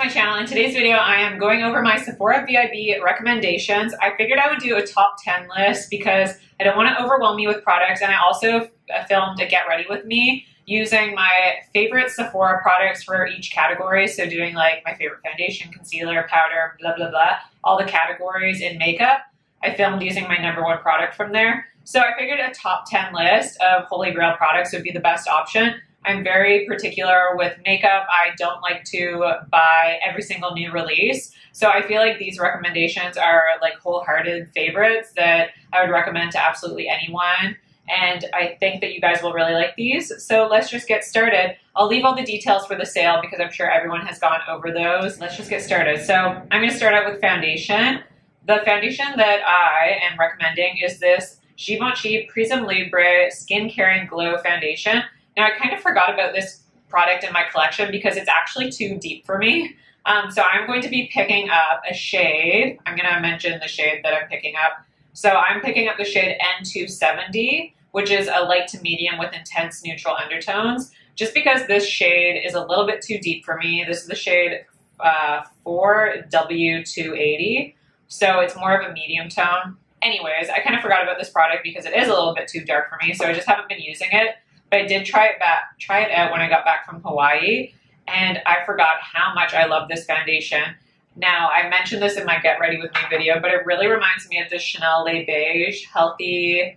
my channel. In today's video, I am going over my Sephora VIB recommendations. I figured I would do a top 10 list because I don't want to overwhelm you with products, and I also filmed a get ready with me using my favorite Sephora products for each category. So doing like my favorite foundation, concealer, powder, blah, blah, blah, all the categories in makeup. I filmed using my #1 product from there. So I figured a top 10 list of Holy Grail products would be the best option. I'm very particular with makeup. I don't like to buy every single new release. So I feel like these recommendations are like wholehearted favorites that I would recommend to absolutely anyone. And I think that you guys will really like these. So let's just get started. I'll leave all the details for the sale because I'm sure everyone has gone over those. Let's just get started. So I'm going to start out with foundation. The foundation that I am recommending is this Givenchy Prisme Libre Skin Caring Glow Foundation. Now, I kind of forgot about this product in my collection because it's actually too deep for me. So I'm going to be picking up a shade. I'm going to mention the shade that I'm picking up. So I'm picking up the shade N270, which is a light to medium with intense neutral undertones, just because this shade is a little bit too deep for me. This is the shade 4W280. So it's more of a medium tone. Anyways, I kind of forgot about this product because it is a little bit too dark for me, so I just haven't been using it. But I did try it out when I got back from Hawaii, and I forgot how much I love this foundation. Now, I mentioned this in my Get Ready With Me video, but it really reminds me of the Chanel Le Beige Healthy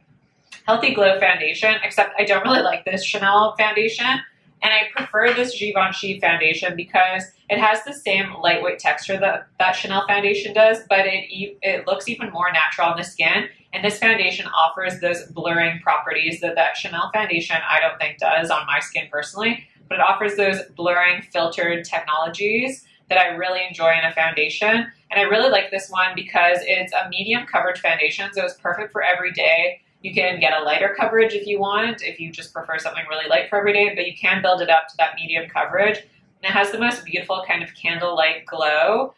Glow Foundation, except I don't really like this Chanel foundation, and I prefer this Givenchy foundation because it has the same lightweight texture that Chanel foundation does, but it looks even more natural on the skin. And this foundation offers those blurring properties that Chanel foundation I don't think does on my skin personally, but it offers those blurring filtered technologies that I really enjoy in a foundation. And I really like this one because it's a medium coverage foundation, so it's perfect for every day. You can get a lighter coverage if you want, if you just prefer something really light for every day, but you can build it up to that medium coverage. And it has the most beautiful kind of candlelight glow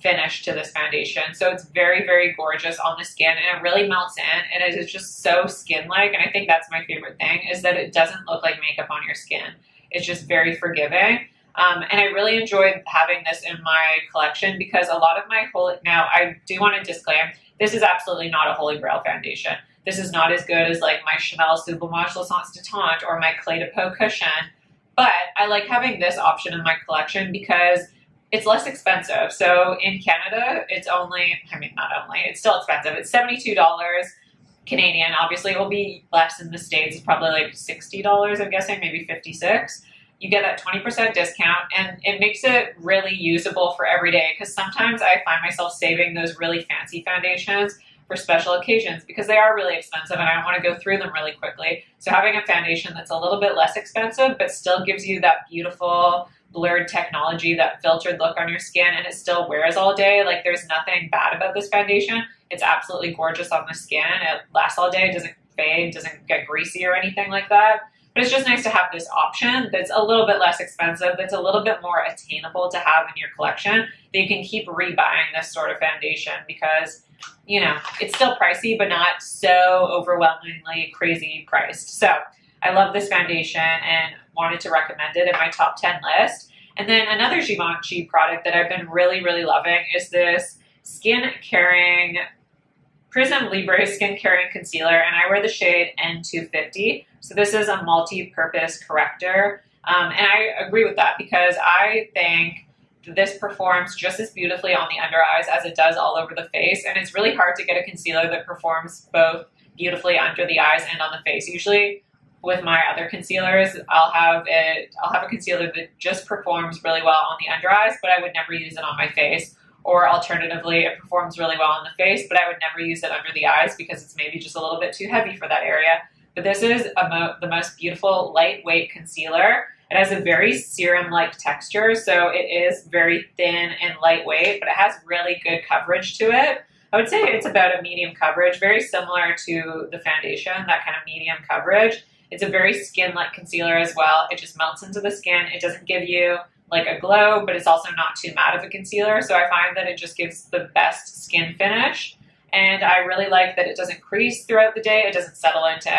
finish to this foundation. So it's very, very gorgeous on the skin, and it really melts in, and it is just so skin-like. And I think that's my favorite thing, is that it doesn't look like makeup on your skin. It's just very forgiving. And I really enjoyed having this in my collection because a lot of my now I do want to disclaim, this is absolutely not a Holy Grail foundation. This is not as good as like my Chanel Sublimage L'Essence Détente or my Clé de Peau cushion. But I like having this option in my collection because it's less expensive. So in Canada, it's only, it's still expensive. It's $72 Canadian. Obviously, it will be less in the States. It's probably like $60, I'm guessing, maybe $56. You get that 20% discount, and it makes it really usable for every day because sometimes I find myself saving those really fancy foundations for special occasions because they are really expensive and I want to go through them really quickly. So having a foundation that's a little bit less expensive but still gives you that beautiful blurred technology, that filtered look on your skin, and it still wears all day. Like, there's nothing bad about this foundation. It's absolutely gorgeous on the skin. It lasts all day, doesn't fade, doesn't get greasy or anything like that. But it's just nice to have this option that's a little bit less expensive, that's a little bit more attainable to have in your collection, that you can keep rebuying this sort of foundation because, you know, it's still pricey, but not so overwhelmingly crazy priced. So I love this foundation and wanted to recommend it in my top 10 list. And then another Givenchy product that I've been really, really loving is this Skin Caring Prisme Libre Skin Caring Concealer, and I wear the shade N250. So this is a multi-purpose corrector, and I agree with that because I think this performs just as beautifully on the under eyes as it does all over the face, and it's really hard to get a concealer that performs both beautifully under the eyes and on the face. Usually with my other concealers, I'll have a concealer that just performs really well on the under eyes, but I would never use it on my face. Or alternatively, it performs really well on the face, but I would never use it under the eyes because it's maybe just a little bit too heavy for that area. But this is the most beautiful lightweight concealer. It has a very serum-like texture, so it is very thin and lightweight, but it has really good coverage to it. I would say it's about a medium coverage, very similar to the foundation, that kind of medium coverage. It's a very skin-like concealer as well. It just melts into the skin. It doesn't give you like a glow, but it's also not too matte of a concealer. So I find that it just gives the best skin finish. And I really like that it doesn't crease throughout the day. It doesn't settle into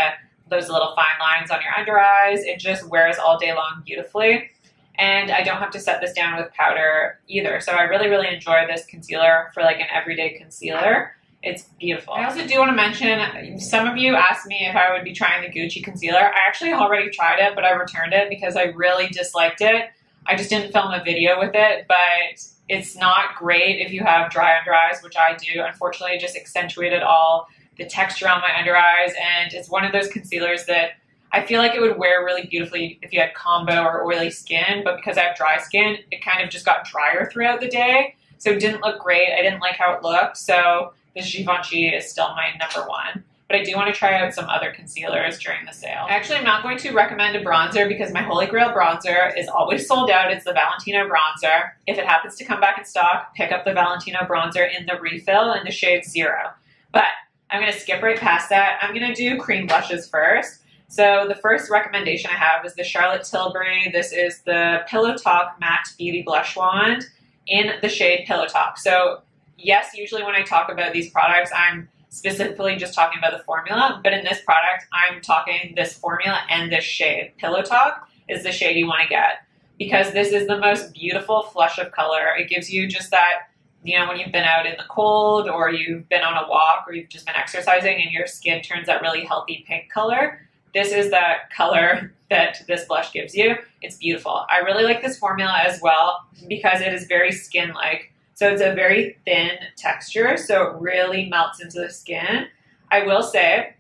those little fine lines on your under eyes. It just wears all day long beautifully. and I don't have to set this down with powder either. So I really, really enjoy this concealer for like an everyday concealer. It's beautiful. I also do want to mention, some of you asked me if I would be trying the Gucci concealer. I actually already tried it, but I returned it because I really disliked it. I just didn't film a video with it, but it's not great if you have dry under eyes, which I do. Unfortunately, it just accentuated all the texture on my under eyes, and it's one of those concealers that I feel like it would wear really beautifully if you had combo or oily skin, but because I have dry skin, it kind of just got drier throughout the day, so it didn't look great. I didn't like how it looked, so this Givenchy is still my #1. But I do want to try out some other concealers during the sale. Actually, I'm not going to recommend a bronzer because my holy grail bronzer is always sold out. It's the Valentino bronzer. If it happens to come back in stock, pick up the Valentino bronzer in the refill in the shade 0. But I'm going to skip right past that. I'm going to do cream blushes first. So the first recommendation I have is the Charlotte Tilbury. This is the Pillow Talk Matte Beauty Blush Wand in the shade Pillow Talk. So yes, usually when I talk about these products, I'm specifically just talking about the formula, but in this product, I'm talking this formula and this shade. Pillow Talk is the shade you want to get because this is the most beautiful flush of color. It gives you just that, you know, when you've been out in the cold or you've been on a walk or you've just been exercising and your skin turns that really healthy pink color. This is that color that this blush gives you. It's beautiful. I really like this formula as well because it is very skin-like. So it's a very thin texture, so it really melts into the skin. I will say,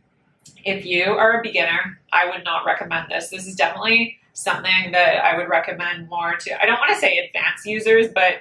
if you are a beginner, I would not recommend this. This is definitely something that I would recommend more to, I don't want to say advanced users, but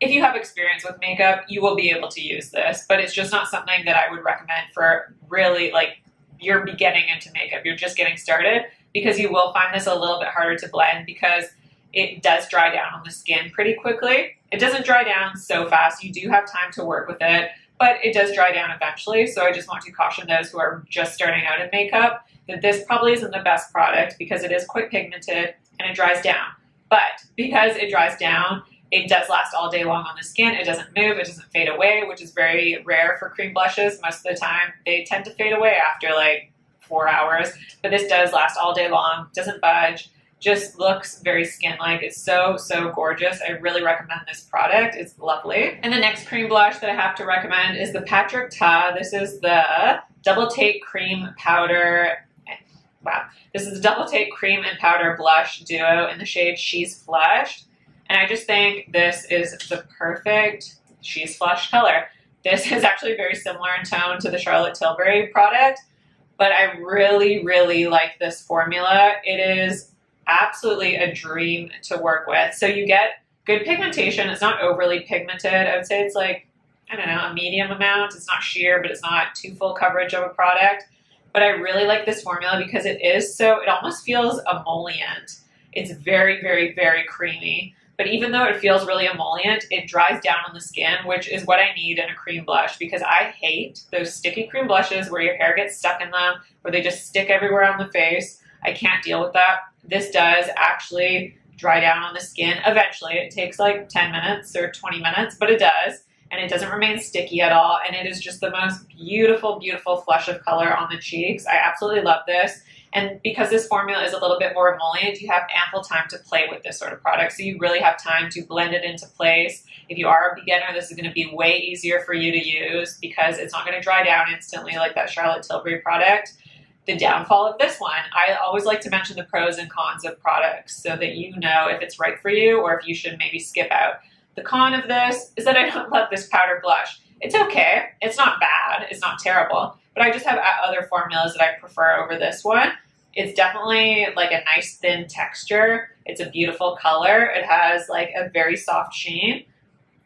if you have experience with makeup, you will be able to use this. But it's just not something that I would recommend for really, like, you're beginning into makeup, you're just getting started, because you will find this a little bit harder to blend because it does dry down on the skin pretty quickly. It doesn't dry down so fast. You do have time to work with it, but it does dry down eventually. So I just want to caution those who are just starting out in makeup that this probably isn't the best product because it is quite pigmented and it dries down. But because it dries down, it does last all day long on the skin. It doesn't move, it doesn't fade away, which is very rare for cream blushes. Most of the time, they tend to fade away after like 4 hours, but this does last all day long, doesn't budge. Just looks very skin-like. It's so, so gorgeous. I really recommend this product. It's lovely. And the next cream blush that I have to recommend is the Patrick Ta. This is the Double Take Cream Powder. Wow. This is the Double Take Cream and Powder Blush Duo in the shade She's Flushed. And I just think this is the perfect She's Flushed color. This is actually very similar in tone to the Charlotte Tilbury product, but I really, really like this formula. It is absolutely a dream to work with. So you get good pigmentation. It's not overly pigmented. I would say it's like, I don't know, a medium amount. It's not sheer, but it's not too full coverage of a product. But I really like this formula because it is so, it almost feels emollient. It's very, very, very creamy. But even though it feels really emollient, it dries down on the skin, which is what I need in a cream blush because I hate those sticky cream blushes where your hair gets stuck in them, where they just stick everywhere on the face. I can't deal with that. This does actually dry down on the skin eventually. It takes like 10 minutes or 20 minutes, but it does. And it doesn't remain sticky at all. And it is just the most beautiful, beautiful flush of color on the cheeks. I absolutely love this. And because this formula is a little bit more emollient, you have ample time to play with this sort of product. So you really have time to blend it into place. If you are a beginner, this is going to be way easier for you to use because it's not going to dry down instantly like that Charlotte Tilbury product. The downfall of this one, I always like to mention the pros and cons of products so that you know if it's right for you or if you should maybe skip out. The con of this is that I don't love this powder blush. It's okay. It's not bad. It's not terrible. But I just have other formulas that I prefer over this one. It's definitely like a nice thin texture. It's a beautiful color. It has like a very soft sheen.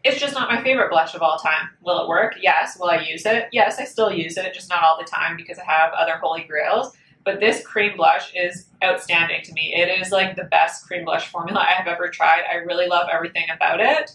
It's just not my favorite blush of all time. Will it work? Yes. Will I use it? Yes, I still use it, just not all the time because I have other holy grails. But this cream blush is outstanding to me. It is like the best cream blush formula I have ever tried. I really love everything about it.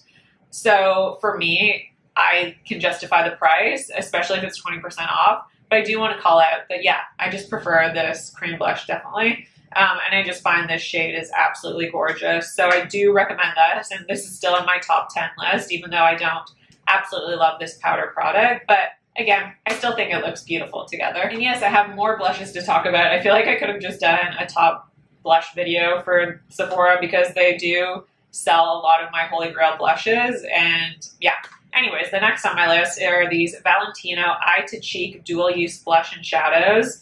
So for me, I can justify the price, especially if it's 20% off. But I do want to call out that, yeah, I just prefer this cream blush, definitely. And I just find this shade is absolutely gorgeous. So I do recommend this. And this is still in my top 10 list, even though I don't absolutely love this powder product. But again, I still think it looks beautiful together. And yes, I have more blushes to talk about. I feel like I could have just done a top blush video for Sephora because they do sell a lot of my Holy Grail blushes. And yeah, anyways, the next on my list are these Valentino Eye to Cheek Dual Use Blush and Shadows.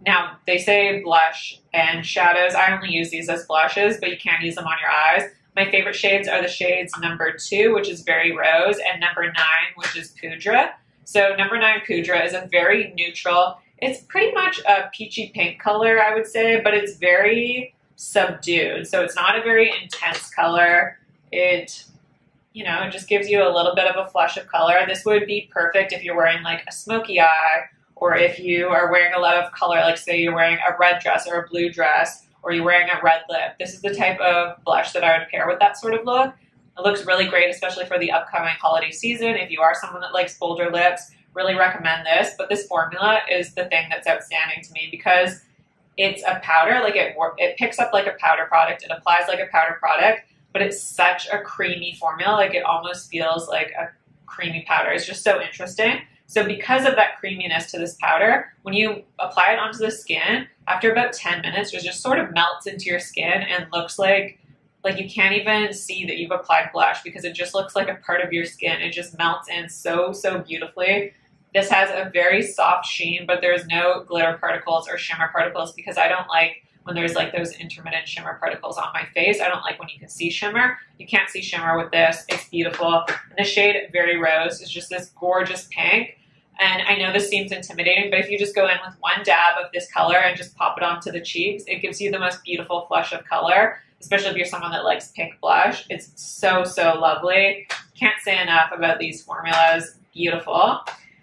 Now, they say blush and shadows. I only use these as blushes, but you can use them on your eyes. My favorite shades are the shades number 2, which is Very Rose, and number 9, which is Poudre. So number 9 Poudre is a very neutral, it's pretty much a peachy pink color, I would say, but it's very subdued. So it's not a very intense color. It, you know, it just gives you a little bit of a flush of color. This would be perfect if you're wearing like a smoky eye, or if you are wearing a lot of color, like say you're wearing a red dress or a blue dress, or you're wearing a red lip. This is the type of blush that I would pair with that sort of look. It looks really great, especially for the upcoming holiday season. If you are someone that likes bolder lips, really recommend this. But this formula is the thing that's outstanding to me because it's a powder, like it picks up like a powder product, it applies like a powder product, but it's such a creamy formula, like it almost feels like a creamy powder. It's just so interesting. So because of that creaminess to this powder, when you apply it onto the skin, after about 10 minutes, it just sort of melts into your skin and looks like you can't even see that you've applied blush because it just looks like a part of your skin. It just melts in so, so beautifully. This has a very soft sheen, but there's no glitter particles or shimmer particles because I don't like when there's like those intermittent shimmer particles on my face. I don't like when you can see shimmer. You can't see shimmer with this. It's beautiful. And the shade Very Rose is just this gorgeous pink. And I know this seems intimidating, but if you just go in with one dab of this color and just pop it onto the cheeks, it gives you the most beautiful flush of color, especially if you're someone that likes pink blush. It's so, so lovely. Can't say enough about these formulas. Beautiful.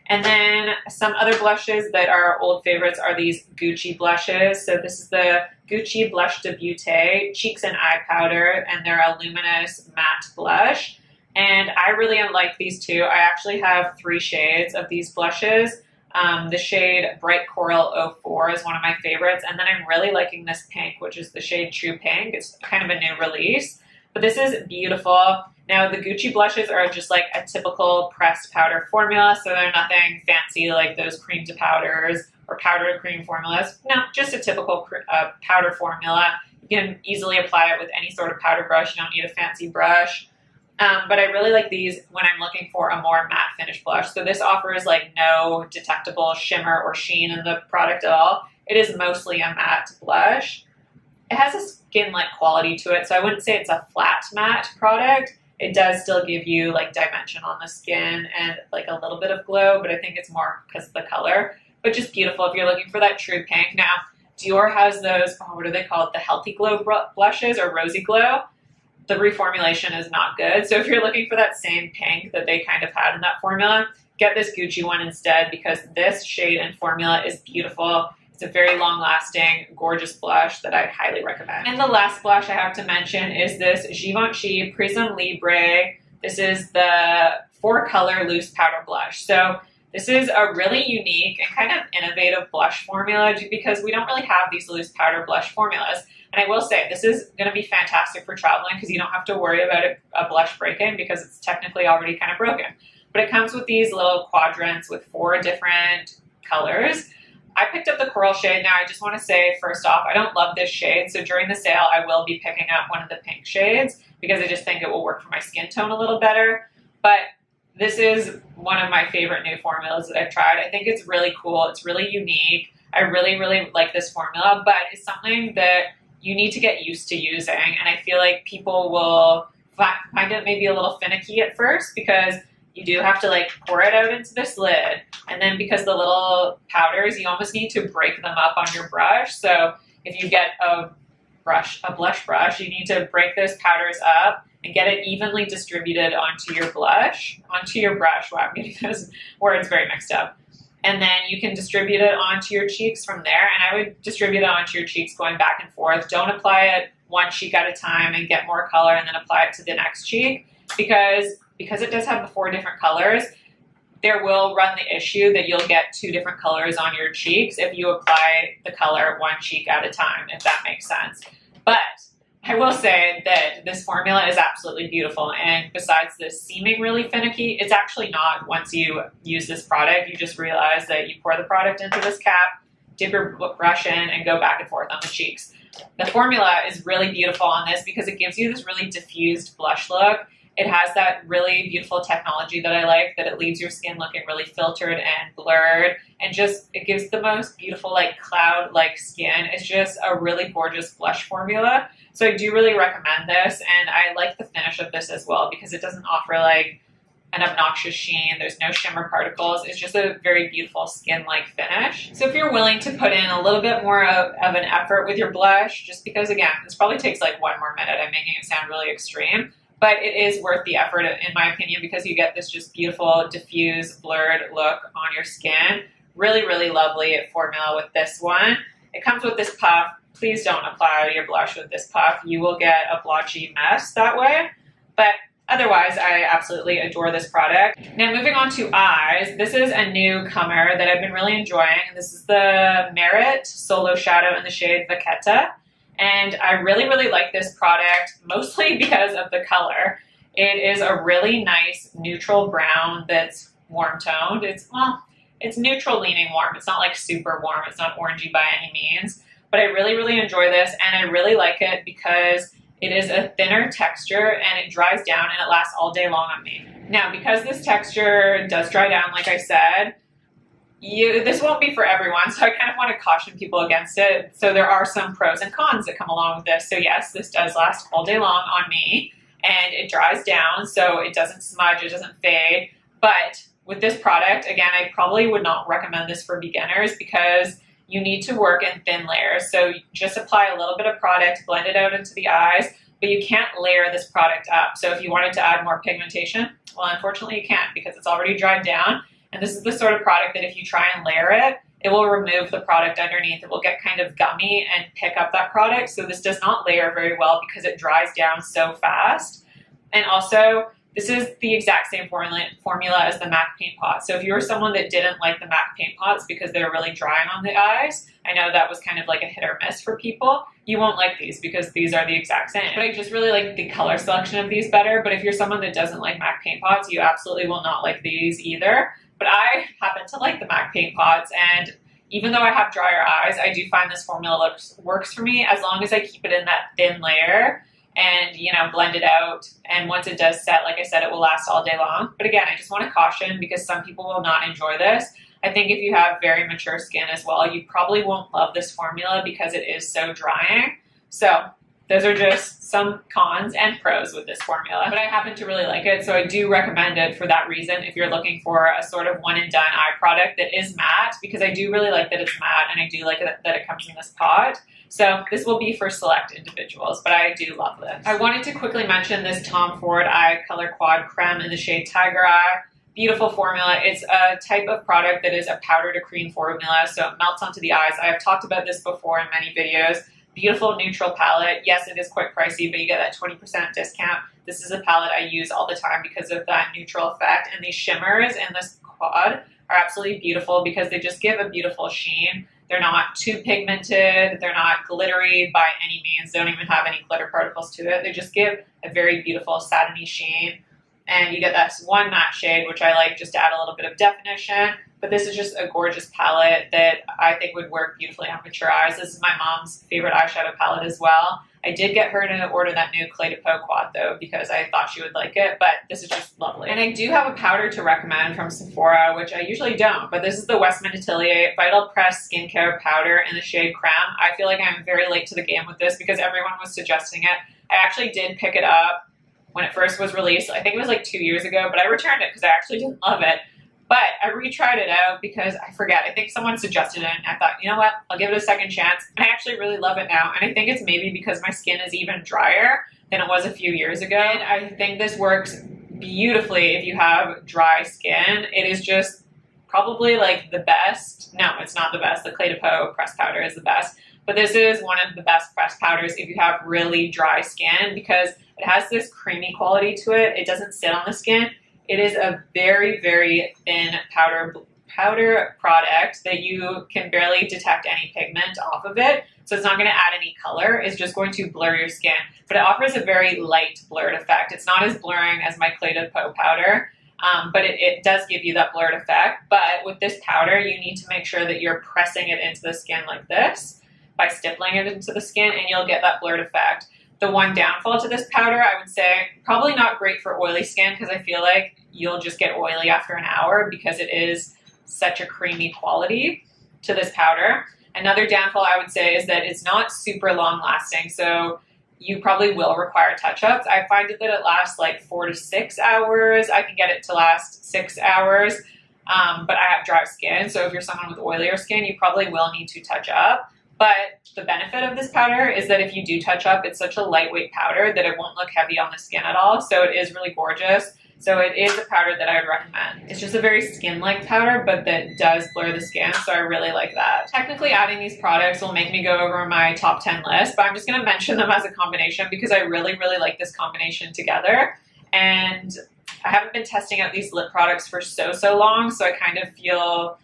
And then some other blushes that are old favorites are these Gucci blushes. So this is the Gucci Blush Debut Cheeks and Eye Powder, and they're a luminous matte blush. And I really like these two. I actually have 3 shades of these blushes. The shade Bright Coral 04 is one of my favorites. And then I'm really liking this pink, which is the shade True Pink. It's kind of a new release. But this is beautiful. Now, the Gucci blushes are just like a typical pressed powder formula. So they're nothing fancy like those cream to powders or powder to cream formulas. No, just a typical powder formula. You can easily apply it with any sort of powder brush. You don't need a fancy brush. But I really like these when I'm looking for a more matte finish blush. So this offers like no detectable shimmer or sheen in the product at all. It is mostly a matte blush. It has a skin-like quality to it, so I wouldn't say it's a flat matte product. It does still give you like dimension on the skin and like a little bit of glow, but I think it's more because of the color. But just beautiful if you're looking for that true pink. Now, Dior has those, what are they called? The Healthy Glow blushes or Rosy Glow. The reformulation is not good. So if you're looking for that same pink that they kind of had in that formula, get this Gucci one instead because this shade and formula is beautiful. It's a very long-lasting, gorgeous blush that I highly recommend. And the last blush I have to mention is this Givenchy Prisme Libre. This is the 4-color loose powder blush. So this is a really unique and kind of innovative blush formula because we don't really have these loose powder blush formulas. And I will say, this is going to be fantastic for traveling because you don't have to worry about a blush breaking because it's technically already kind of broken. But it comes with these little quadrants with 4 different colors. I picked up the coral shade. Now, I just want to say, first off, I don't love this shade. So during the sale, I will be picking up one of the pink shades because I just think it will work for my skin tone a little better. But this is one of my favorite new formulas that I've tried. I think it's really cool. It's really unique. I really, really like this formula, but it's something that you need to get used to using. And I feel like people will find it maybe a little finicky at first because you do have to like pour it out into this lid. And then because the little powders, you almost need to break them up on your brush. So if you get a blush brush, you need to break those powders up and get it evenly distributed onto your brush. Wow, I'm getting those words very mixed up. And then you can distribute it onto your cheeks from there. And I would distribute it onto your cheeks going back and forth. Don't apply it one cheek at a time and get more color and then apply it to the next cheek because it does have the 4 different colors. There will run the issue that you'll get 2 different colors on your cheeks if you apply the color one cheek at a time, if that makes sense. But I will say that this formula is absolutely beautiful. And besides this seeming really finicky, it's actually not. Once you use this product, you just realize that you pour the product into this cap, dip your brush in, and go back and forth on the cheeks. The formula is really beautiful on this because it gives you this really diffused blush look. It has that really beautiful technology that I like, that it leaves your skin looking really filtered and blurred, and just, it gives the most beautiful like cloud-like skin. It's just a really gorgeous blush formula. So I do really recommend this, and I like the finish of this as well because it doesn't offer like an obnoxious sheen. There's no shimmer particles. It's just a very beautiful skin-like finish. So if you're willing to put in a little bit more of an effort with your blush, just because again, this probably takes like 1 more minute, I'm making it sound really extreme, but it is worth the effort in my opinion because you get this just beautiful, diffused, blurred look on your skin. Really, really lovely formula with this one. It comes with this puff. Please don't apply your blush with this puff. You will get a blotchy mess that way. But otherwise, I absolutely adore this product. Now moving on to eyes, this is a newcomer that I've been really enjoying. This is the Merit Solo Shadow in the shade Vachetta. And I really, really like this product, mostly because of the color. It is a really nice neutral brown that's warm toned. It's neutral leaning warm. It's not like super warm. It's not orangey by any means. But I really, really enjoy this, and I really like it because it is a thinner texture and it dries down and it lasts all day long on me. Now, because this texture does dry down, like I said, this won't be for everyone, so I kind of want to caution people against it. So there are some pros and cons that come along with this. So yes, this does last all day long on me, and it dries down, so it doesn't smudge, it doesn't fade. But with this product, again, I probably would not recommend this for beginners because you need to work in thin layers. So just apply a little bit of product, blend it out into the eyes, but you can't layer this product up. So if you wanted to add more pigmentation, well, unfortunately you can't because it's already dried down. And this is the sort of product that if you try and layer it, it will remove the product underneath. It will get kind of gummy and pick up that product. So this does not layer very well because it dries down so fast. And also, this is the exact same formula as the MAC paint pot. So if you were someone that didn't like the MAC paint pots because they're really drying on the eyes, I know that was kind of like a hit or miss for people, you won't like these because these are the exact same. But I just really like the color selection of these better. But if you're someone that doesn't like MAC paint pots, you absolutely will not like these either. But I happen to like the MAC paint pots, and even though I have drier eyes, I do find this formula works for me as long as I keep it in that thin layer and, you know, blend it out. And once it does set, like I said, it will last all day long. But again, I just want to caution because some people will not enjoy this. I think if you have very mature skin as well, you probably won't love this formula because it is so drying. So those are just some cons and pros with this formula, but I happen to really like it, so I do recommend it for that reason if you're looking for a sort of one and done eye product that is matte, because I do really like that it's matte and I do like that it comes in this pot. So this will be for select individuals, but I do love this. I wanted to quickly mention this Tom Ford Eye Color Quad Creme in the shade Tiger Eye. Beautiful formula. It's a type of product that is a powder to cream formula, so it melts onto the eyes. I have talked about this before in many videos. Beautiful neutral palette. Yes, it is quite pricey, but you get that 20% discount. This is a palette I use all the time because of that neutral effect. And these shimmers in this quad are absolutely beautiful because they just give a beautiful sheen. They're not too pigmented. They're not glittery by any means. They don't even have any glitter particles to it. They just give a very beautiful satiny sheen. And you get that one matte shade, which I like just to add a little bit of definition. But this is just a gorgeous palette that I think would work beautifully on mature eyes. This is my mom's favorite eyeshadow palette as well. I did get her to order that new Clé de Peau quad though because I thought she would like it, but this is just lovely. And I do have a powder to recommend from Sephora, which I usually don't, but this is the Westman Atelier Vital Press Skincare Powder in the shade Creme. I feel like I'm very late to the game with this because everyone was suggesting it. I actually did pick it up when it first was released. I think it was like 2 years ago, but I returned it because I actually didn't love it. But I retried it out because I forget. I think someone suggested it, and I thought, you know what? I'll give it a second chance. And I actually really love it now. And I think it's maybe because my skin is even drier than it was a few years ago. And I think this works beautifully if you have dry skin. It is just probably like the best. No, it's not the best. The Clé de Peau pressed powder is the best. But this is one of the best pressed powders if you have really dry skin because it has this creamy quality to it. It doesn't sit on the skin. It is a very, very thin powder product that you can barely detect any pigment off of it. So it's not going to add any color. It's just going to blur your skin. But it offers a very light blurred effect. It's not as blurring as my Clé de Peau powder, but it does give you that blurred effect. But with this powder, you need to make sure that you're pressing it into the skin like this by stippling it into the skin, and you'll get that blurred effect. The one downfall to this powder, I would say, probably not great for oily skin because I feel like you'll just get oily after an hour because it is such a creamy quality to this powder. Another downfall I would say is that it's not super long lasting, so you probably will require touch-ups. I find that it lasts like 4 to 6 hours. I can get it to last 6 hours, but I have dry skin, so if you're someone with oilier skin, you probably will need to touch up. But the benefit of this powder is that if you do touch up, it's such a lightweight powder that it won't look heavy on the skin at all, so it is really gorgeous. So it is a powder that I would recommend. It's just a very skin-like powder, but that does blur the skin, so I really like that. Technically, adding these products will make me go over my top 10 list, but I'm just gonna mention them as a combination because I really, really like this combination together. And I haven't been testing out these lip products for so long, so I kind of feel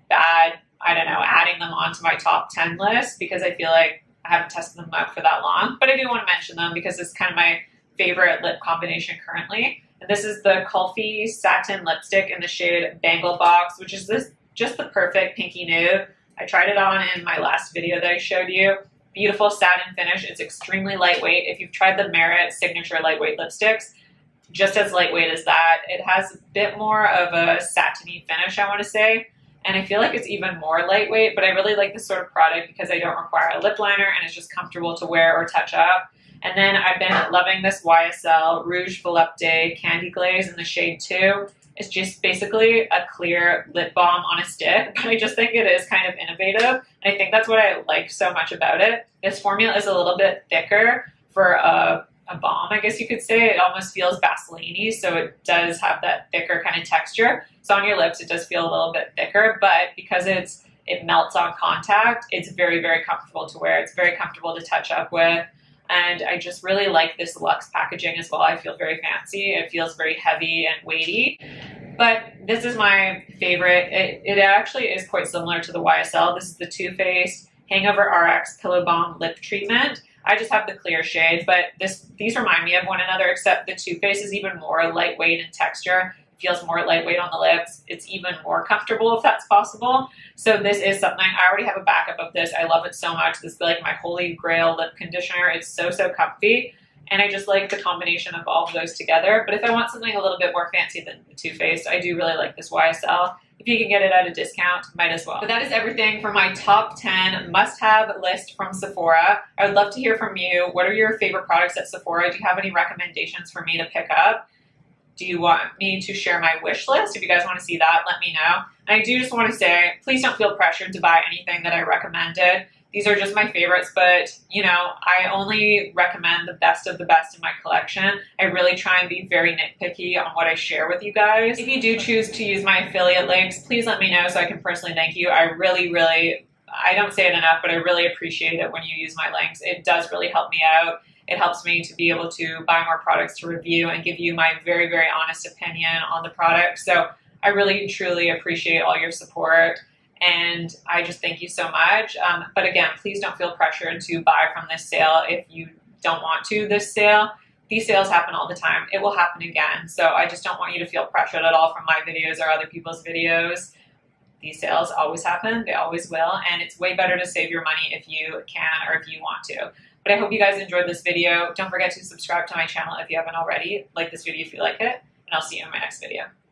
bad, I don't know, adding them onto my top 10 list because I feel like I haven't tested them out for that long. But I do want to mention them because it's kind of my favorite lip combination currently. And this is the Kulfi Satin Lipstick in the shade Bangle Box, which is just the perfect pinky nude. I tried it on in my last video that I showed you. Beautiful satin finish. It's extremely lightweight. If you've tried the Merit Signature Lightweight Lipsticks, just as lightweight as that. It has a bit more of a satiny finish, I want to say. And I feel like it's even more lightweight, but I really like this sort of product because I don't require a lip liner and it's just comfortable to wear or touch up. And then I've been loving this YSL Rouge Volupté Candy Glaze in the shade 2. It's just basically a clear lip balm on a stick, but I just think it is kind of innovative. And I think that's what I like so much about it. This formula is a little bit thicker for a balm, I guess you could say. It almost feels Vaseline-y, so it does have that thicker kind of texture. So on your lips, it does feel a little bit thicker, but because it melts on contact, it's very, very comfortable to wear. It's very comfortable to touch up with. And I just really like this luxe packaging as well. I feel very fancy. It feels very heavy and weighty. But this is my favorite. It actually is quite similar to the YSL. This is the Too Faced Hangover RX Pillow Balm Lip Treatment. I just have the clear shade, but these remind me of one another, except the Too Faced is even more lightweight in texture. It feels more lightweight on the lips. It's even more comfortable if that's possible. So this is something, I already have a backup of this. I love it so much. This is like my holy grail lip conditioner. It's so comfy. And I just like the combination of all of those together. But if I want something a little bit more fancy than the Too Faced, I do really like this YSL. If you can get it at a discount, might as well. But that is everything for my top 10 must-have list from Sephora. I would love to hear from you. What are your favorite products at Sephora? Do you have any recommendations for me to pick up? Do you want me to share my wish list? If you guys want to see that, let me know. And I do just want to say, please don't feel pressured to buy anything that I recommended. These are just my favorites, but you know, I only recommend the best of the best in my collection. I really try and be very nitpicky on what I share with you guys. If you do choose to use my affiliate links, please let me know so I can personally thank you. I really, I don't say it enough, but I really appreciate it when you use my links. It does really help me out. It helps me to be able to buy more products to review and give you my very, very honest opinion on the product. So I really, truly appreciate all your support. And I just thank you so much. But again, please don't feel pressured to buy from this sale if you don't want to this sale. These sales happen all the time. It will happen again. So I just don't want you to feel pressured at all from my videos or other people's videos. These sales always happen. They always will. And it's way better to save your money if you can or if you want to. But I hope you guys enjoyed this video. Don't forget to subscribe to my channel if you haven't already. Like this video if you like it. And I'll see you in my next video.